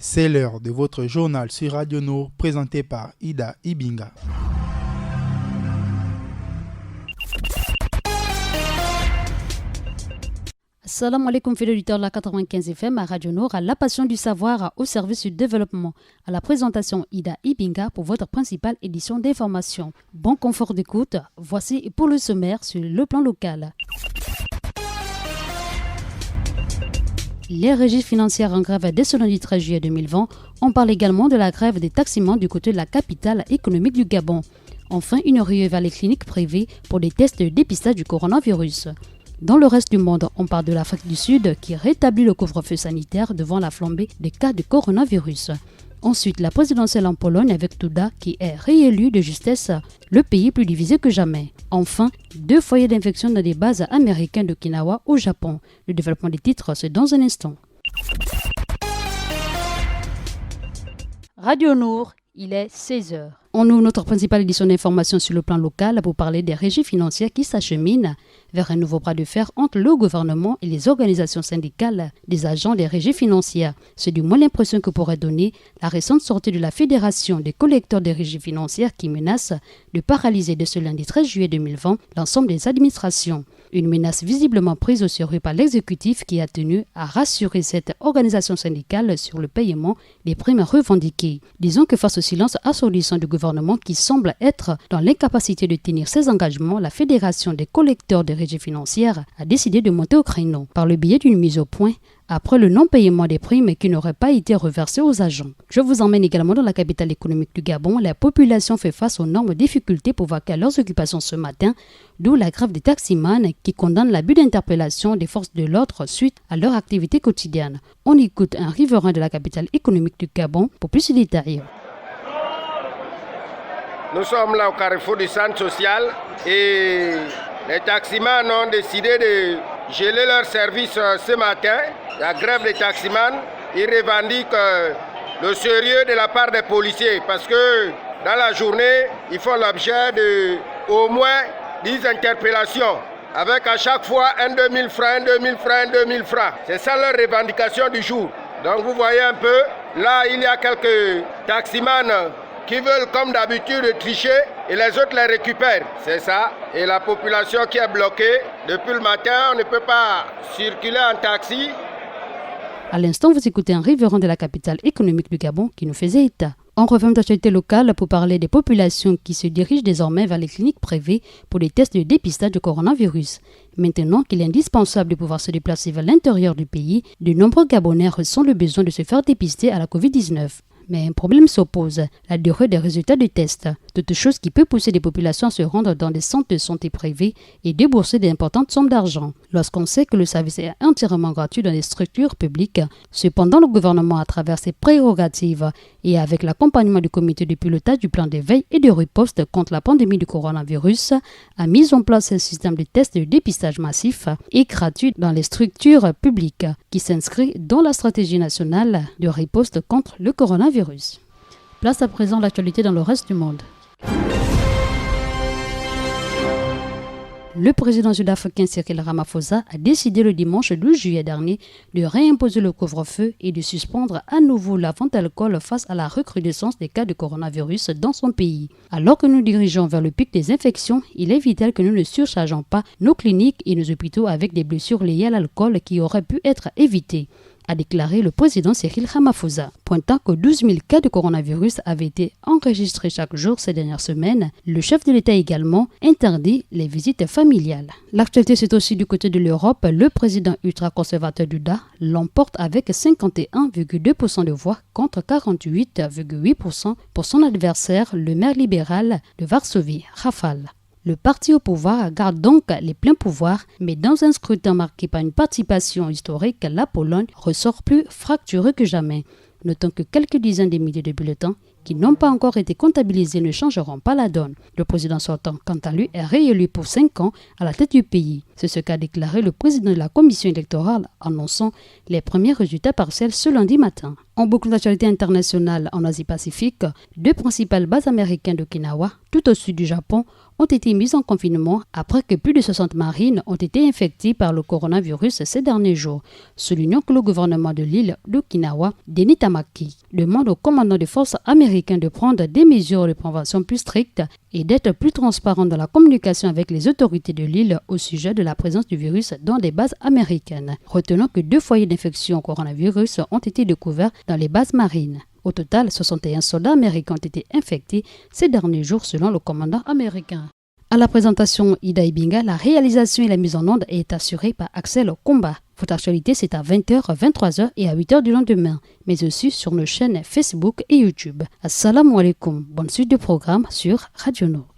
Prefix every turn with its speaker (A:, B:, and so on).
A: C'est l'heure de votre journal sur Radio Nord présenté par Ida Ibinga.
B: Salam alaikum fidèles auditeurs de la 95 FM à Radio Nord, à la passion du savoir au service du développement. À la présentation Ida Ibinga pour votre principale édition d'information. Bon confort d'écoute, voici pour le sommaire sur le plan local. Les régies financières en grève dès ce lundi 13 juillet 2020. On parle également de la grève des taximans du côté de la capitale économique du Gabon. Enfin, une ruée vers les cliniques privées pour des tests de dépistage du coronavirus. Dans le reste du monde, on parle de l'Afrique du Sud qui rétablit le couvre-feu sanitaire devant la flambée des cas de coronavirus. Ensuite, la présidentielle en Pologne avec Duda qui est réélu de justesse, le pays plus divisé que jamais. Enfin, 2 foyers d'infection dans des bases américaines d'Okinawa au Japon. Le développement des titres, c'est dans un instant. Radio Nour, il est 16h. On ouvre notre principale édition d'information sur le plan local pour parler des régies financières qui s'acheminent vers un nouveau bras de fer entre le gouvernement et les organisations syndicales des agents des régies financières. C'est du moins l'impression que pourrait donner la récente sortie de la Fédération des collecteurs des régies financières qui menace de paralyser dès ce lundi 13 juillet 2020 l'ensemble des administrations. Une menace visiblement prise au sérieux par l'exécutif qui a tenu à rassurer cette organisation syndicale sur le paiement des primes revendiquées. Disons que face au silence assourdissant du gouvernement qui semble être dans l'incapacité de tenir ses engagements, la Fédération des collecteurs des régies financières a décidé de monter au créneau par le biais d'une mise au point après le non-paiement des primes qui n'auraient pas été reversées aux agents. Je vous emmène également dans la capitale économique du Gabon. La population fait face aux énormes difficultés pour vaquer à leurs occupations ce matin, d'où la grève des taximans qui condamnent l'abus d'interpellation des forces de l'ordre suite à leur activité quotidienne. On écoute un riverain de la capitale économique du Gabon pour plus de détails.
C: Nous sommes là au carrefour du centre social et les taximans ont décidé de geler leur service ce matin. La grève des taximans, ils revendiquent le sérieux de la part des policiers parce que dans la journée, ils font l'objet de au moins 10 interpellations avec à chaque fois un 2000 francs, un 2000 francs, un 2000 francs. C'est ça leur revendication du jour. Donc vous voyez un peu, là il y a quelques taximans qui veulent comme d'habitude tricher et les autres les récupèrent. C'est ça. Et la population qui est bloquée, depuis le matin, on ne peut pas circuler en taxi.
B: À l'instant, vous écoutez un riverain de la capitale économique du Gabon qui nous faisait état. On revient d'actualité locale pour parler des populations qui se dirigent désormais vers les cliniques privées pour les tests de dépistage du coronavirus. Maintenant qu'il est indispensable de pouvoir se déplacer vers l'intérieur du pays, de nombreux Gabonais ressentent le besoin de se faire dépister à la Covid-19. Mais un problème s'oppose, la durée des résultats du test. Toute chose qui peut pousser des populations à se rendre dans des centres de santé privés et débourser d'importantes sommes d'argent. Lorsqu'on sait que le service est entièrement gratuit dans les structures publiques, cependant le gouvernement, à travers ses prérogatives et avec l'accompagnement du comité de pilotage du plan d'éveil et de riposte contre la pandémie du coronavirus, a mis en place un système de tests de dépistage massif et gratuit dans les structures publiques qui s'inscrit dans la stratégie nationale de riposte contre le coronavirus. Place à présent l'actualité dans le reste du monde. Le président sud-africain Cyril Ramaphosa a décidé le dimanche 12 juillet dernier de réimposer le couvre-feu et de suspendre à nouveau la vente d'alcool face à la recrudescence des cas de coronavirus dans son pays. Alors que nous dirigeons vers le pic des infections, il est vital que nous ne surchargeons pas nos cliniques et nos hôpitaux avec des blessures liées à l'alcool qui auraient pu être évitées, a déclaré le président Cyril Ramaphosa. Pointant que 12 000 cas de coronavirus avaient été enregistrés chaque jour ces dernières semaines, le chef de l'État également interdit les visites familiales. L'actualité, c'est aussi du côté de l'Europe. Le président ultra-conservateur Duda l'emporte avec 51,2% de voix contre 48,8% pour son adversaire, le maire libéral de Varsovie, Rafal. Le parti au pouvoir garde donc les pleins pouvoirs, mais dans un scrutin marqué par une participation historique, la Pologne ressort plus fracturée que jamais. Notons que quelques dizaines de milliers de bulletins qui n'ont pas encore été comptabilisés ne changeront pas la donne. Le président sortant, quant à lui, est réélu pour 5 ans à la tête du pays. C'est ce qu'a déclaré le président de la commission électorale, annonçant les premiers résultats partiels ce lundi matin. En boucle d'actualité internationale en Asie-Pacifique, 2 principales bases américaines d'Okinawa, tout au sud du Japon, ont été mises en confinement après que plus de 60 marines ont été infectées par le coronavirus ces derniers jours. Soulignons que le gouvernement de l'île d'Okinawa, Denis Tamaki, demande au commandant des forces américains de prendre des mesures de prévention plus strictes et d'être plus transparent dans la communication avec les autorités de l'île au sujet de la présence du virus dans des bases américaines. Retenons que 2 foyers d'infection au coronavirus ont été découverts dans les bases marines. Au total, 61 soldats américains ont été infectés ces derniers jours selon le commandant américain. À la présentation Ida Ibinga, la réalisation et la mise en onde est assurée par Axel Combat. Votre actualité, c'est à 20h, 23h et à 8h du lendemain, mais aussi sur nos chaînes Facebook et YouTube. Assalamu alaikum. Bonne suite de programme sur Radio Nord.